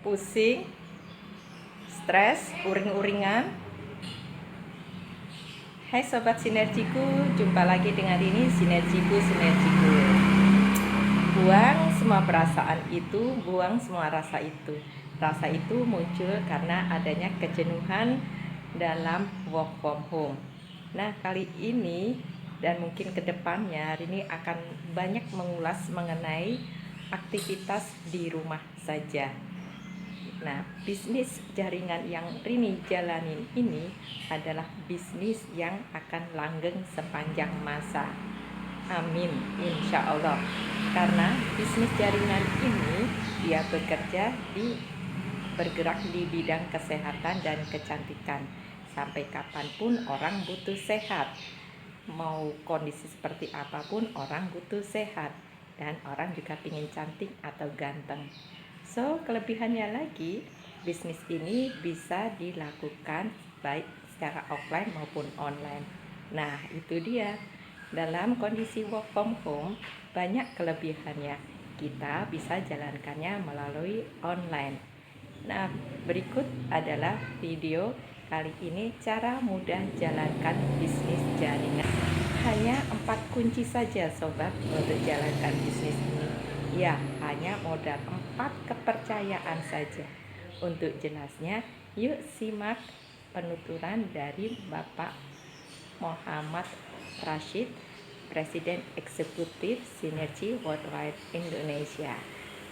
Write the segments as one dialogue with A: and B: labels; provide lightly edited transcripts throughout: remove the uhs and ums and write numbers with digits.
A: pusing, stres, uring-uringan. Hai Sobat Sinergiku, jumpa lagi dengan ini Sinergiku. Buang semua perasaan itu, buang semua rasa itu. Rasa itu muncul karena adanya kejenuhan dalam work from home. Nah, kali ini dan mungkin kedepannya hari ini akan banyak mengulas mengenai aktivitas di rumah saja. Nah, bisnis jaringan yang Rini jalanin ini adalah bisnis yang akan langgeng sepanjang masa. Amin, insya Allah. Karena bisnis jaringan ini dia bergerak di bidang kesehatan dan kecantikan. Sampai kapanpun orang butuh sehat. Mau kondisi seperti apapun orang butuh sehat. Dan orang juga ingin cantik atau ganteng. So, kelebihannya lagi, bisnis ini bisa dilakukan baik secara offline maupun online. Nah, itu dia. Dalam kondisi work from home, banyak kelebihannya. Kita bisa jalankannya melalui online. Nah, berikut adalah video kali ini cara mudah jalankan bisnis jaringan. Hanya 4 kunci saja sobat untuk jalankan bisnis ini. Ya, hanya modal 4 kepercayaan saja. Untuk jelasnya, yuk simak penuturan dari Bapak Muhammad Rashid, Presiden Eksekutif Sinergi Worldwide Indonesia.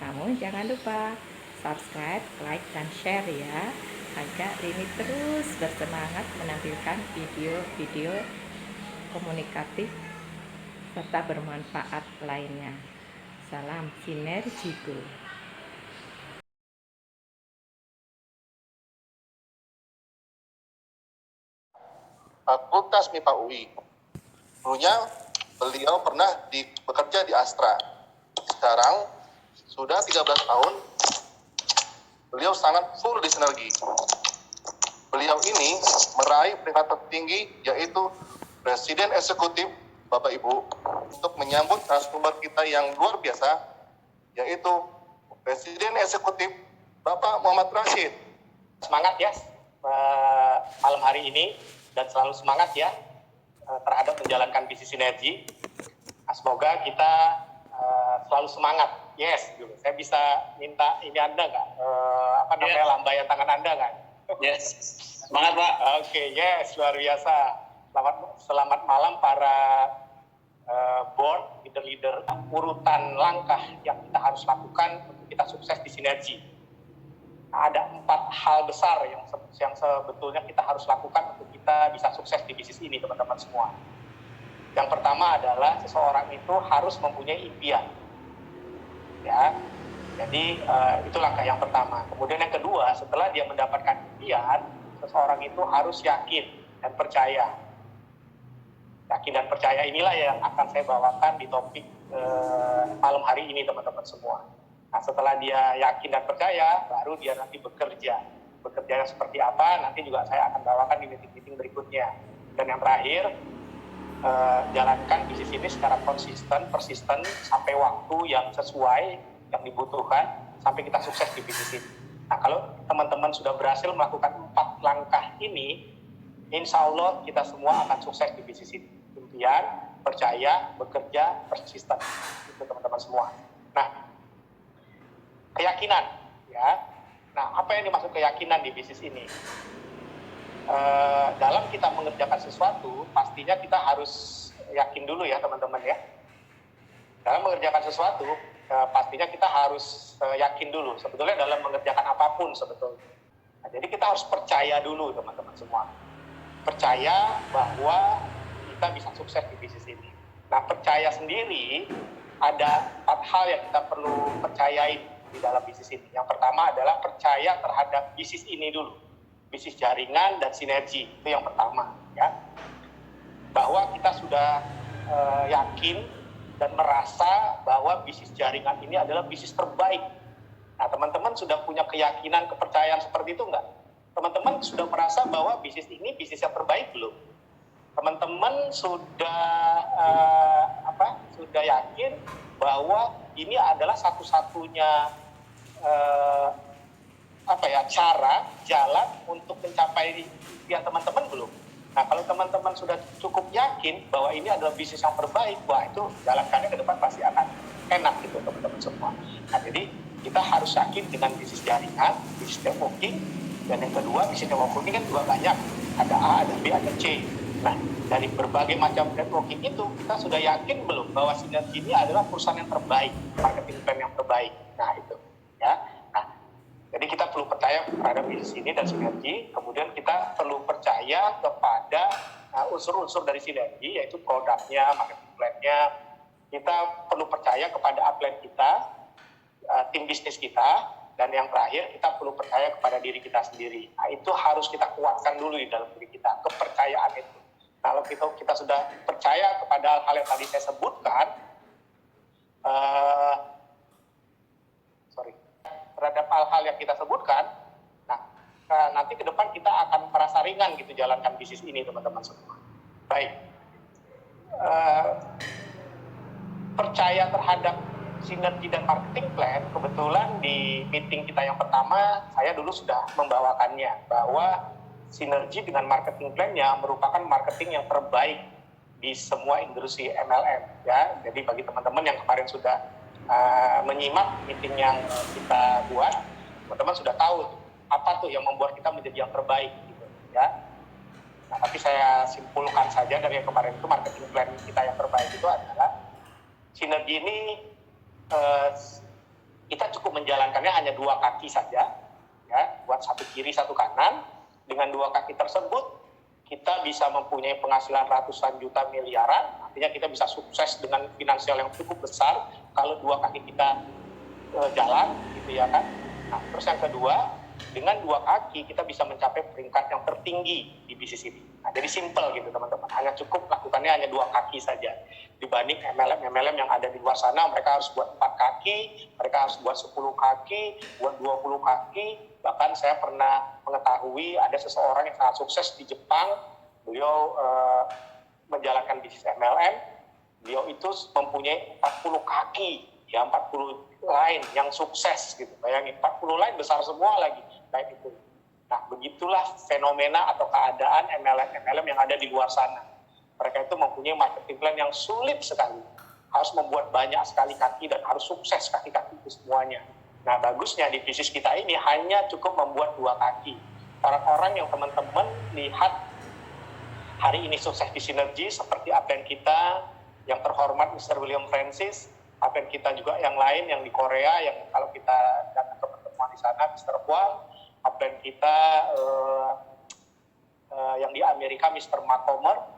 A: Namun jangan lupa subscribe, like, dan share ya, agar ini terus bersemangat menampilkan video-video komunikatif serta bermanfaat lainnya. Salam Sinergiku.
B: Fakultas MIPA UI. Dulunya beliau pernah bekerja di Astra. Sekarang sudah 13 tahun beliau sangat full di Sinergi. Beliau ini meraih peringkat tertinggi yaitu Presiden Eksekutif Bapak Ibu untuk menyambut narasumber kita yang luar biasa yaitu Presiden Eksekutif Bapak Muhammad Rashid.
C: Semangat ya malam hari ini dan selalu semangat ya terhadap menjalankan bisnis sinergi. Semoga kita selalu semangat. Yes, gitu. Saya bisa minta ini Anda nggak? Lambaian tangan Anda nggak?
D: Yes, semangat Pak.
C: Oke, yes, luar biasa. Selamat malam para board, leader-leader. Urutan langkah yang kita harus lakukan untuk kita sukses di sinergi. Ada 4 hal besar yang sebetulnya kita harus lakukan untuk kita bisa sukses di bisnis ini, teman-teman semua. Yang pertama adalah seseorang itu harus mempunyai impian. Ya, jadi itu langkah yang pertama. Kemudian yang kedua, setelah dia mendapatkan impian, seseorang itu harus yakin dan percaya. Yakin dan percaya inilah yang akan saya bawakan di topik malam hari ini, teman-teman semua. Nah, setelah dia yakin dan percaya, baru dia nanti bekerja. Bekerjanya seperti apa, nanti juga saya akan bawakan di meeting-meeting berikutnya. Dan yang terakhir, jalankan bisnis ini secara konsisten, persisten, sampai waktu yang sesuai, yang dibutuhkan, sampai kita sukses di bisnis ini. Nah, kalau teman-teman sudah berhasil melakukan 4 langkah ini, insya Allah kita semua akan sukses di bisnis ini. Impian, percaya, bekerja, persisten. Itu teman-teman semua. Nah, keyakinan, ya. Nah, apa yang dimaksud keyakinan di bisnis ini? Dalam kita mengerjakan sesuatu, pastinya kita harus yakin dulu ya, teman-teman ya. Dalam mengerjakan sesuatu, pastinya kita harus yakin dulu. Sebetulnya dalam mengerjakan apapun sebetulnya. Nah, jadi kita harus percaya dulu, teman-teman semua. Percaya bahwa kita bisa sukses di bisnis ini. Nah, percaya sendiri ada 4 hal yang kita perlu percayain di dalam bisnis ini. Yang pertama adalah percaya terhadap bisnis ini dulu. Bisnis jaringan dan sinergi, itu yang pertama ya. Bahwa kita sudah yakin dan merasa bahwa bisnis jaringan ini adalah bisnis terbaik. Nah, teman-teman sudah punya keyakinan, kepercayaan seperti itu enggak? Teman-teman sudah merasa bahwa bisnis ini bisnis yang terbaik belum? Teman-teman sudah sudah yakin bahwa ini adalah satu-satunya cara, jalan untuk mencapai impian teman-teman belum? Nah, kalau teman-teman sudah cukup yakin bahwa ini adalah bisnis yang terbaik, wah itu jalankannya ke depan pasti akan enak gitu teman-teman semua. Nah, jadi kita harus yakin dengan bisnis jaringan, bisnis networking, dan yang kedua bisnis networking kan juga banyak, ada A, ada B, ada C. Nah, dari berbagai macam networking itu kita sudah yakin belum bahwa Sinergi ini adalah perusahaan yang terbaik, marketing plan yang terbaik. Nah, itu ya. Nah, jadi kita perlu percaya terhadap bisnis ini dan Sinergi, kemudian kita perlu percaya kepada unsur-unsur dari Sinergi, yaitu produknya, marketing plan-nya. Kita perlu percaya kepada upline kita, tim bisnis kita, dan yang terakhir kita perlu percaya kepada diri kita sendiri. Nah, itu harus kita kuatkan dulu di dalam diri kita, kepercayaan itu. Kalau kita sudah percaya kepada hal yang tadi saya sebutkan, terhadap hal-hal yang kita sebutkan, nah nanti ke depan kita akan merasa ringan gitu jalankan bisnis ini teman-teman semua. Baik, percaya terhadap Sinergi dan marketing plan, kebetulan di meeting kita yang pertama saya dulu sudah membawakannya bahwa Sinergi dengan marketing plan-nya merupakan marketing yang terbaik di semua industri MLM ya. Jadi bagi teman-teman yang kemarin sudah menyimak meeting yang kita buat, teman-teman sudah tahu apa tuh yang membuat kita menjadi yang terbaik gitu ya. Nah, tapi saya simpulkan saja dari yang kemarin itu, marketing plan kita yang terbaik itu adalah Sinergi ini kita cukup menjalankannya hanya 2 kaki saja ya, buat satu kiri satu kanan. Dengan 2 kaki tersebut kita bisa mempunyai penghasilan ratusan juta miliaran, artinya kita bisa sukses dengan finansial yang cukup besar kalau 2 kaki kita jalan gitu ya kan. Nah, terus yang kedua, dengan 2 kaki kita bisa mencapai peringkat yang tertinggi di bisnis ini. Nah, jadi simple gitu teman-teman, hanya cukup lakukannya hanya 2 kaki saja. Dibanding MLM yang ada di luar sana, mereka harus buat 4 kaki, mereka harus buat 10 kaki, buat 20 kaki. Bahkan saya pernah mengetahui ada seseorang yang sangat sukses di Jepang, beliau menjalankan bisnis MLM, beliau itu mempunyai 40 kaki, ya 40 lain yang sukses gitu. Bayangin 40 lain besar semua lagi, baik itu. Nah, begitulah fenomena atau keadaan MLM yang ada di luar sana. Mereka itu mempunyai marketing plan yang sulit sekali. Harus membuat banyak sekali kaki dan harus sukses kaki-kaki itu semuanya. Nah, bagusnya di bisnis kita ini hanya cukup membuat 2 kaki. Orang-orang yang teman-teman lihat hari ini sukses di Sinergi seperti upline kita yang terhormat Mr. William Francis, upline kita juga yang lain yang di Korea yang kalau kita datang ke pertemuan di sana Mr. Huang, upline kita yang di Amerika Mr. Macomer.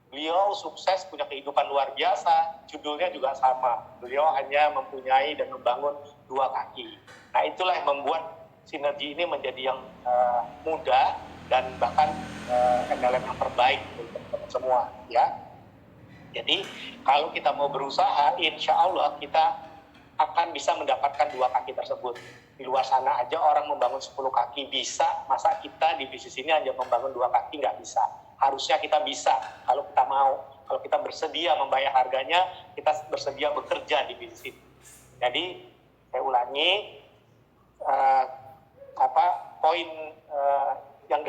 C: Beliau sukses, punya kehidupan luar biasa, judulnya juga sama. Beliau hanya mempunyai dan membangun 2 kaki. Nah, itulah yang membuat Sinergi ini menjadi yang mudah dan bahkan MLM yang terbaik untuk teman-teman semua ya. Jadi kalau kita mau berusaha, insya Allah kita akan bisa mendapatkan 2 kaki tersebut. Di luar sana aja orang membangun 10 kaki bisa, masa kita di bisnis ini hanya membangun 2 kaki nggak bisa. Harusnya kita bisa kalau kita mau, kalau kita bersedia membayar harganya, kita bersedia bekerja di bisnis ini. Jadi saya ulangi, poin yang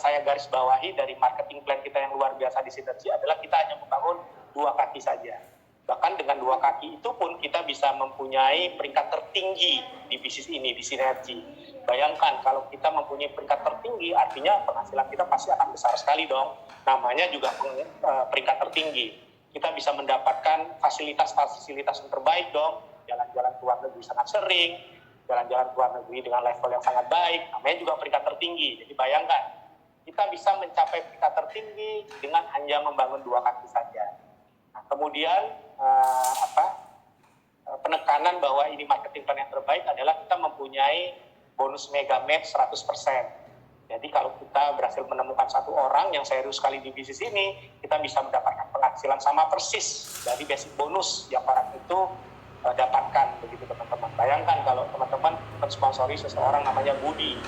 C: saya garis bawahi dari marketing plan kita yang luar biasa di Sinergi adalah kita hanya membangun 2 kaki saja. Bahkan dengan 2 kaki itu pun kita bisa mempunyai peringkat tertinggi di bisnis ini, di Sinergi. Bayangkan kalau kita mempunyai peringkat tertinggi, artinya penghasilan kita pasti akan besar sekali dong. Namanya juga peringkat tertinggi. Kita bisa mendapatkan fasilitas-fasilitas yang terbaik dong. Jalan-jalan ke luar negeri sangat sering, jalan-jalan ke luar negeri dengan level yang sangat baik, namanya juga peringkat tertinggi. Jadi bayangkan, kita bisa mencapai peringkat tertinggi dengan hanya membangun 2 kaki saja. Nah, kemudian penekanan bahwa ini marketing plan yang terbaik adalah kita mempunyai bonus mega match 100%. Jadi kalau kita berhasil menemukan 1 orang yang serius sekali di bisnis ini, kita bisa mendapatkan penghasilan sama persis dari basic bonus yang orang itu dapatkan, begitu teman-teman. Bayangkan kalau teman-teman mensponsori seseorang namanya Budi.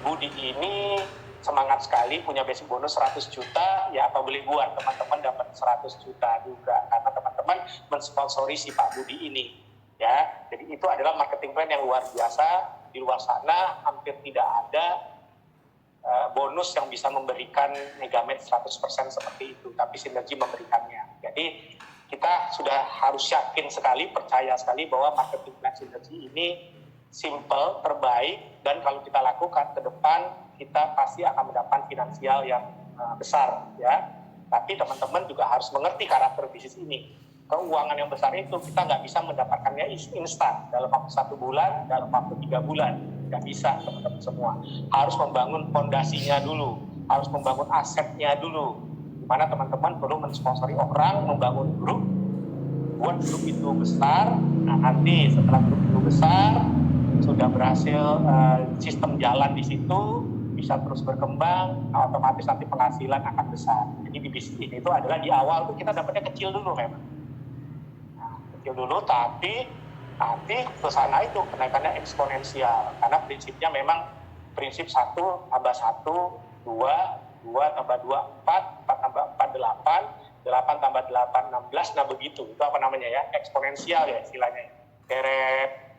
C: Budi ini semangat sekali, punya basic bonus 100 juta, ya apa boleh buat, teman-teman dapat 100 juta juga, karena teman-teman mensponsori si Pak Budi ini. Ya, jadi itu adalah marketing plan yang luar biasa di luar sana hampir tidak ada bonus yang bisa memberikan Megamed 100% seperti itu, tapi Sinergi memberikannya. Jadi kita sudah harus yakin sekali, percaya sekali bahwa marketing plan Sinergi ini simple, terbaik, dan kalau kita lakukan ke depan kita pasti akan mendapatkan finansial yang besar, ya. Tapi teman-teman juga harus mengerti karakter bisnis ini. Keuangan yang besar itu kita nggak bisa mendapatkannya instan dalam waktu 1 bulan, dalam waktu 3 bulan. Nggak bisa, teman-teman semua. Harus membangun fondasinya dulu, harus membangun asetnya dulu. Dimana teman-teman perlu mensponsori orang, membangun grup, buat grup itu besar. Nah, nanti setelah grup itu besar, sudah berhasil sistem jalan di situ, bisa terus berkembang, otomatis nanti penghasilan akan besar. Jadi di bisnis ini itu adalah di awal tuh kita dapatnya kecil dulu memang. Nah, kecil dulu, tapi nanti ke sana itu kenaikannya eksponensial. Karena prinsipnya memang prinsip 1 tambah 1, 2, 2 tambah 2, 4, 4 tambah 4, 8, 8 tambah 8, 16, nah begitu. Itu apa namanya ya? Eksponensial ya istilahnya. Deret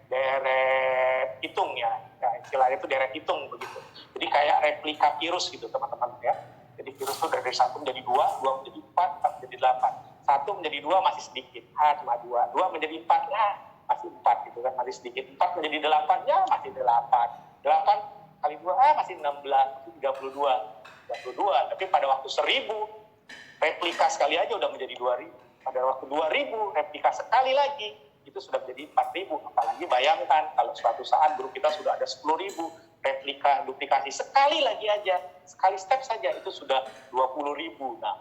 C: hitung ya. Istilahnya itu deret hitung begitu. Jadi kayak replika virus gitu teman-teman ya. Jadi virus itu dari 1 menjadi 2, 2 menjadi 4, 4 menjadi 8. 1 menjadi 2 masih sedikit, cuma 2. 2 menjadi 4, lah masih 4 gitu kan, masih sedikit. 4 menjadi 8, ya masih 8. 8 kali 2, masih 16, masih 32. 32, tapi pada waktu 1000, replika sekali aja udah menjadi 2000. Pada waktu 2000, replika sekali lagi, itu sudah menjadi 4000. Apalagi bayangkan, kalau suatu saat grup kita sudah ada 10.000, replika, duplikasi sekali lagi aja, sekali step saja, itu sudah 20.000. Nah,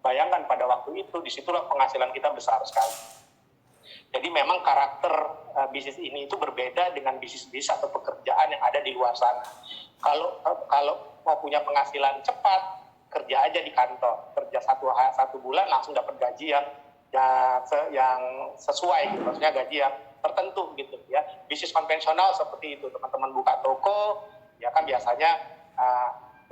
C: bayangkan pada waktu itu, disitulah penghasilan kita besar sekali. Jadi memang karakter bisnis ini itu berbeda dengan bisnis-bisnis atau pekerjaan yang ada di luar sana. Kalau mau punya penghasilan cepat, kerja aja di kantor, kerja satu bulan langsung dapat gaji yang sesuai, gitu. Maksudnya gaji yang tertentu gitu ya. Bisnis konvensional seperti itu, teman-teman buka toko, ya kan biasanya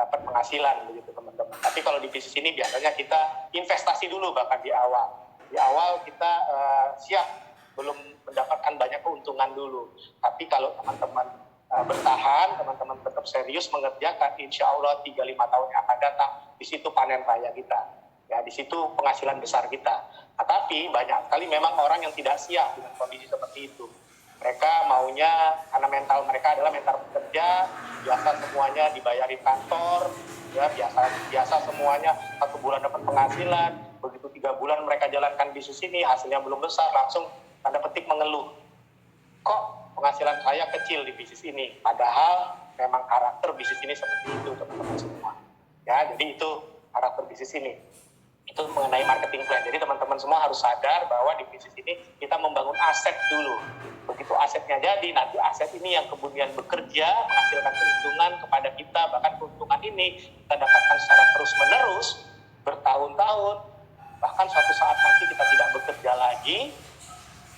C: dapat penghasilan begitu teman-teman. Tapi kalau di bisnis ini biasanya kita investasi dulu bahkan di awal. Di awal kita siap, belum mendapatkan banyak keuntungan dulu. Tapi kalau teman-teman bertahan, teman-teman tetap serius mengerjakan, insya Allah 3-5 tahun yang akan datang, di situ panen raya kita. Ya, di situ penghasilan besar kita. Nah, tapi banyak sekali memang orang yang tidak siap dengan kondisi seperti itu. Mereka maunya, karena mental mereka adalah mental bekerja, biasa semuanya dibayarin kantor, ya biasa semuanya 1 bulan dapat penghasilan, begitu 3 bulan mereka jalankan bisnis ini, hasilnya belum besar, langsung tanda petik mengeluh. Kok penghasilan saya kecil di bisnis ini? Padahal memang karakter bisnis ini seperti itu teman-teman semua. Ya, jadi itu karakter bisnis ini. Itu mengenai marketing plan. Jadi teman-teman semua harus sadar bahwa di bisnis ini kita membangun aset dulu. Begitu asetnya jadi, nanti aset ini yang kemudian bekerja, menghasilkan keuntungan kepada kita, bahkan keuntungan ini kita dapatkan secara terus-menerus, bertahun-tahun, bahkan suatu saat nanti kita tidak bekerja lagi,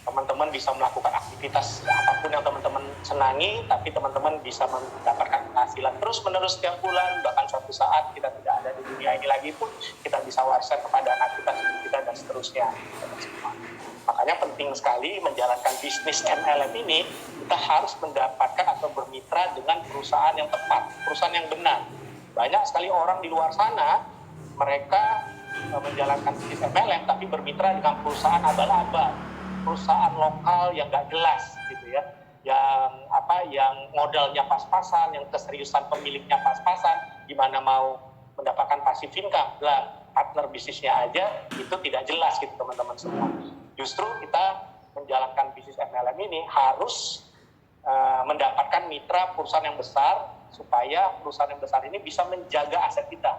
C: teman-teman bisa melakukan aktivitas apapun yang teman-teman senangi, tapi teman-teman bisa mendapatkan penghasilan terus-menerus setiap bulan, bahkan suatu saat kita tidak ada di dunia ini lagi pun, kita bisa warisan kepada anak kita, cucu kita, dan seterusnya. Makanya penting sekali menjalankan bisnis MLM ini, kita harus mendapatkan atau bermitra dengan perusahaan yang tepat, perusahaan yang benar. Banyak sekali orang di luar sana, mereka menjalankan bisnis MLM, tapi bermitra dengan perusahaan abal-abal, perusahaan lokal yang nggak jelas gitu ya, yang modalnya pas-pasan, yang keseriusan pemiliknya pas-pasan, gimana mau mendapatkan passive income lah, partner bisnisnya aja itu tidak jelas gitu teman-teman semua. Justru kita menjalankan bisnis MLM ini harus mendapatkan mitra perusahaan yang besar, supaya perusahaan yang besar ini bisa menjaga aset kita.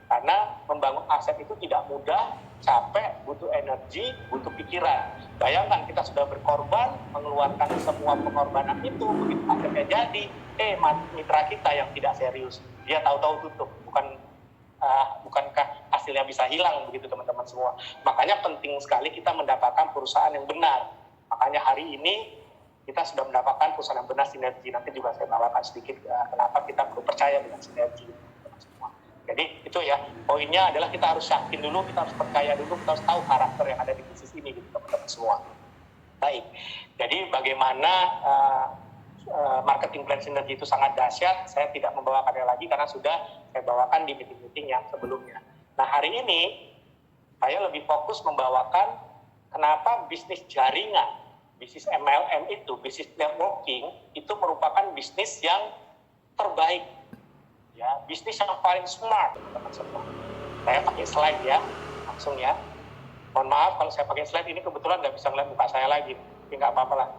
C: Karena membangun aset itu tidak mudah, capek, butuh energi, butuh pikiran. Bayangkan kita sudah berkorban, mengeluarkan semua pengorbanan itu, begitu akhirnya jadi, mitra kita yang tidak serius, dia tahu-tahu tutup, bukankah hasilnya bisa hilang begitu teman-teman semua. Makanya penting sekali kita mendapatkan perusahaan yang benar. Makanya hari ini kita sudah mendapatkan perusahaan yang benar, Sinergi. Nanti juga saya bawakan sedikit kenapa kita perlu percaya dengan Sinergi. Jadi itu ya, poinnya adalah kita harus yakin dulu, kita harus percaya dulu, kita harus tahu karakter yang ada di bisnis ini gitu teman-teman semua. Baik, jadi bagaimana marketing plan sinergi itu sangat dahsyat, saya tidak membawakannya lagi karena sudah saya bawakan di meeting-meeting yang sebelumnya. Nah, hari ini saya lebih fokus membawakan kenapa bisnis jaringan, bisnis MLM itu, bisnis networking itu merupakan bisnis yang terbaik, ya, bisnis yang paling smart, teman semua. Saya pakai slide ya, langsung ya. Mohon maaf kalau saya pakai slide ini kebetulan nggak bisa melihat muka saya lagi, tapi nggak apa-apa lah.